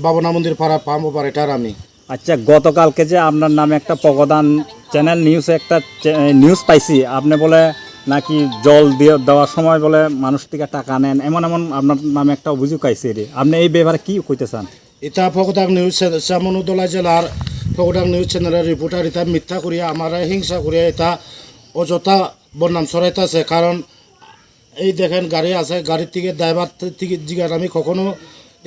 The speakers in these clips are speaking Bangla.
বাবনা মন্দির পাড়া পাম অপারেটর আমি। আচ্ছা, গতকালকে যে আপনার নামে একটা প্রগদান চ্যানেল নিউজে একটা নিউজ পাইছি, আপনি বলে নাকি জল দেওয়ার সময় বলে মানুষ থেকে টাকা নেন, এমন আপনার নামে একটা অভিযোগ আইছে। আপনি এই ব্যাপারে কি কইতে চান? এটা ফকদাং নিউজ চামনুদলা জেলার ফকদাং নিউজ চ্যানেলের রিপোর্টার এটা মিথ্যা করিয়া আমার হিংসা করিয়া এটা অযথা বদনাম ছড়াইতেছে। কারণ এই দেখেন গাড়ি আছে, গাড়ির থেকে ড্রাইভার থেকে জিগার আমি কখনো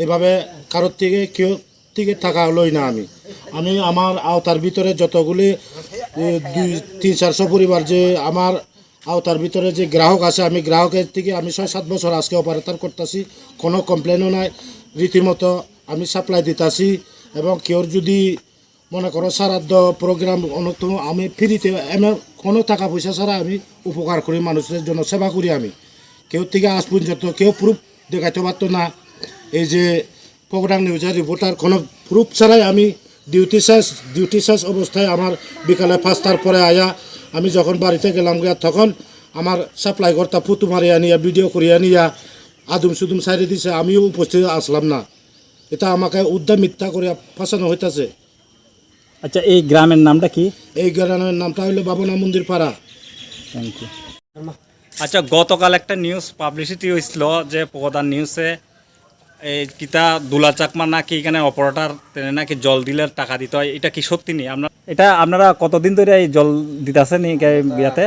এভাবে কারোর থেকে কেউ থেকে টাকা লই না। আমি আমার আওতার ভিতরে যতগুলি 200-400 পরিবার যে আমার আওতার ভিতরে যে গ্রাহক আছে, আমি গ্রাহকের থেকে আমি 6-7 বছর আজকে অপারেটর করতেছি, কোনো কমপ্লেনও নাই। রীতিমতো আমি সাপ্লাই দিতেছি এবং কেউ যদি মনে করো শ্রাদ্ধ প্রোগ্রাম অন্যতম আমি ফ্রিতে এমন কোনো টাকা পয়সা ছাড়া আমি উপকার করি, মানুষের জন্য সেবা করি। আমি কেউ থেকে আজ পর্যন্ত কেউ প্রুফ দেখাইতে পারতো না। এই যে প্রোগ্রাম নিউজের রিপোর্টার কোনো প্রুফ ছাড়াই আমি ডিউটি শেষ অবস্থায় আমার বিকালে 5টার পরে আয়া আমি যখন বাড়িতে গেলাম গিয়া তখন আমার সাপ্লাই কর্তা ফুটু মারিয়া নিয়া ভিডিও করিয়া নিয়া আদুম সুদুম সাইডে দিছে, আমিও উপস্থিত আসলাম না। এটা আমাকে উদ্যম মিথ্যা করিয়া ফাঁসানো হইতেছে। আচ্ছা, এই গ্রামের নামটা কি? এই গ্রামের নামটা হইলো বাবনা মন্দির পাড়া। Thank you. আচ্ছা, গতকাল একটা নিউজ পাবলিসিটি হয়েছিল যে প্রধান নিউজে এই কিতা দুলা চাকমা নাকি এখানে অপারেটর নাকি জল দিলে টাকা দিতে হয়, এটা কি সত্যি নেই? আপনারা কতদিন ধরে এই জল দিতেছেন বিয়াতে?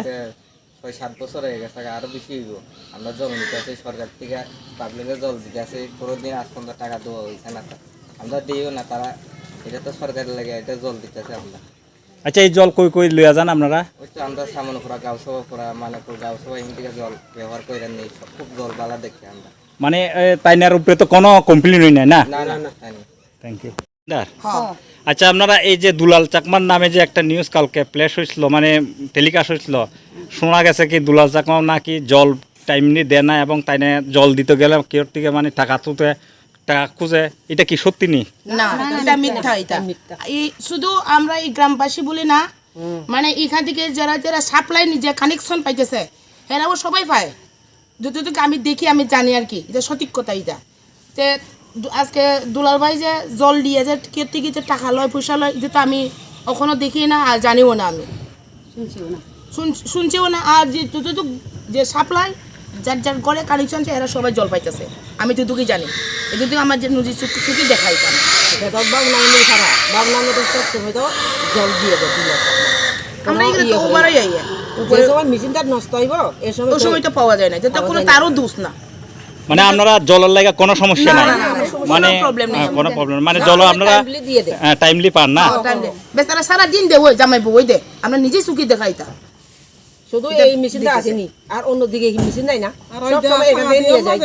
6-7 বছর হয়ে গেছে, আরো বেশি হইব। আমরা জল নিতে আসি সরকার থেকে, পাবলিকে জল দিতে আসি, কোনোদিন আজ পর্যন্ত টাকা দেওয়া হয়েছে না। আমরা দিও না, তারা এটা তো সরকারের লাগে, এটা জল দিতেছে আমরা। আচ্ছা, এই জল কই লইয়া যান আপনারা? ওই তো আমরা সামনপুরা গাঁওসভা মানেপুর গাঁওসভা এখান থেকে জল ব্যবহার করে নেই, খুব জল বালা দেখি আমরা। মানে তাইনার উপরে তো কোনো কমপ্লেন হই নাই না? না না না। Thank you. আচ্ছা, আপনারা এই যে দুলাল চাকমার নামে যে একটা নিউজ কালকে প্লেস হয়েছিল, মানে টেলিকাস্ট হয়েছিল, শোনা গেছে কি দুলাল চাকমা নাকি জল টাইমলি দেয় না এবং তাইনে জল দিতে গেলে কেউ থেকে মানে টাকা তুলতে টাকা খুঁজে, এটা কি সত্যি নেই? না, এটা মিথ্যা। এটা এই শুধু আমরা এই গ্রামবাসী বলি না, মানে এখান থেকে যারা যারা সাপ্লাই নিজে কানেকশন পাইতেছে এরাও সবাই পায়। যতটুকু আমি দেখি আমি জানি আর কি, এটা সঠিক কথা। এটা যে আজকে দুলাল ভাই যে জল দিয়ে যে কে থেকে যে টাকা লয় পয়সা লয়, এটা তো আমি কখনো দেখি না আর জানিও না, আমি শুনছিও না। আর যে যতটুকু যে সাপ্লাই যার যার ঘরে কানেকশন এরা সবাই জল পাইতেছে, আমি যতটুকুই জানি। এটুকু আমার যে নদী চুক্তি দেখাই আমরা এগুলো তো ওভারই আইয়া মেশিনটা নষ্ট হইব এই সময় তো পাওয়া যায় না, যেটা কোনো তারও দোষ না। মানে আপনারা জলের লাগা কোনো সমস্যা নাই, মানে কোনো প্রবলেম, মানে জল আপনারা টাইমলি পান না? বেচারা সারা দিন দে ওই জামাই বই দে, আমরা নিজেই চুকি দেখাই তা। শুধু এই মেশিনটা আসেনি, আর অন্যদিকে মেশিন নাই না, সব সময় এখান থেকে নিয়ে যায়।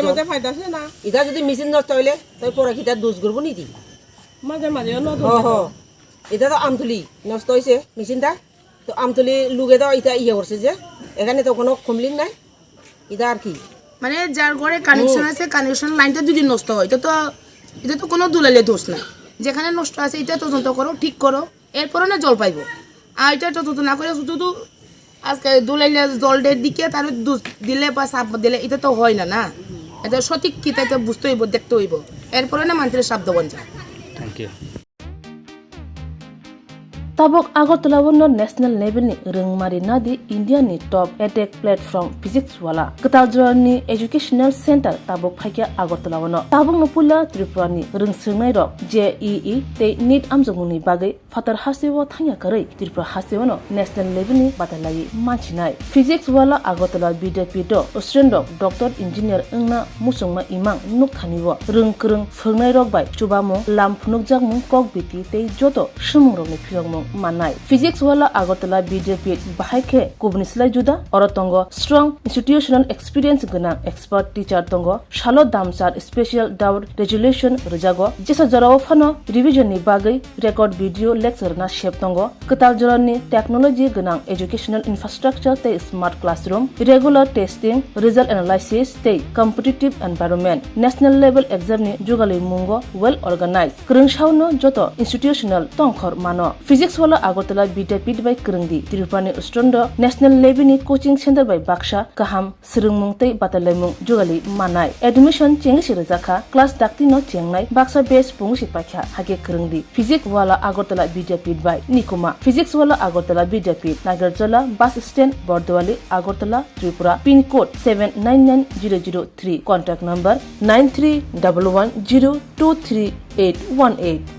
এটা যদি মেশিন নষ্ট হইলে তাই পরে কি তার দোষ করবো নাকি? মাঝে মাঝে এটা তো আমতলি নষ্ট হয়েছে মেশিনটা, তো আমতলি লুগে তো এটা করছে যে এখানে তো কোনো কমপ্লেন নাই। এটা আর কি মানে যার ঘরে কানেকশন আছে, কানেকশন লাইনটা যদি নষ্ট হয় এটা তো কোনো দুলালে দোষ না। যেখানে নষ্ট আছে এটা তদন্ত করো, ঠিক করো, এরপরে না জল পাইব। আর এটা তদন্ত না করে শুধু আজকে দুলাইলে জলের দিকে তার দোষ দিলে বা সাপ দিলে এটা তো হয় না। না, এটা সঠিক কি তাই তো বুঝতে হইব, দেখতে হইব, এরপরে না মানুষের শব্দ বন যায়। Thank you. Tabok Agartala wono national level ni rengmari nadi India ni top edtech platform physics wala Kataljora ni educational center tabok phaikya Agartala wono tabok no pula Tripura ni rengsungnai rok JEE te NEET amjongni bagai fatar hasiwo thangya karai Tripura hasiwo no national level ni batalai manchinai physics wala Agartala BDPto student doctor engineer engna musongma imang nuk thaniwo rengkreng phungnai rok bai chubamo lam phunuk jakmung kok biti te joto shumung rok ni phiyongmung manai physics wala Agartala BJP bahaike kubnislai juda orotongo strong institutional experience gana expert teacher tongo shalo damsar special doubt resolution rejago jesa jarawo phano revision ni bagai record video lecture na shep tongo katal jorani technology gana educational infrastructure te smart classroom regular testing result analysis te competitive environment national level exam ni jugali mungo well organized krungshauno joto institutional tongkhor mano physics Physics wala Agartala Vidyapeeth by Kerengdi, Tirupani Ustrondo, National Level Coaching Center by Baksha, Kaham, Serungmung Tei Batalemung, Jugali, Manai. Admission Chengish Rezaka, Class Daktino Chengnai, Baksa Base Pungshik Pakha, Hage Kerengdi. Physics wala Agartala Vidyapeeth by Nikuma. Physics wala Agartala Vidyapeeth, Nagarjala, Bus Stand, Bordwali, Agartala, Tripura, Pin code 799003. Contact number 9311023818.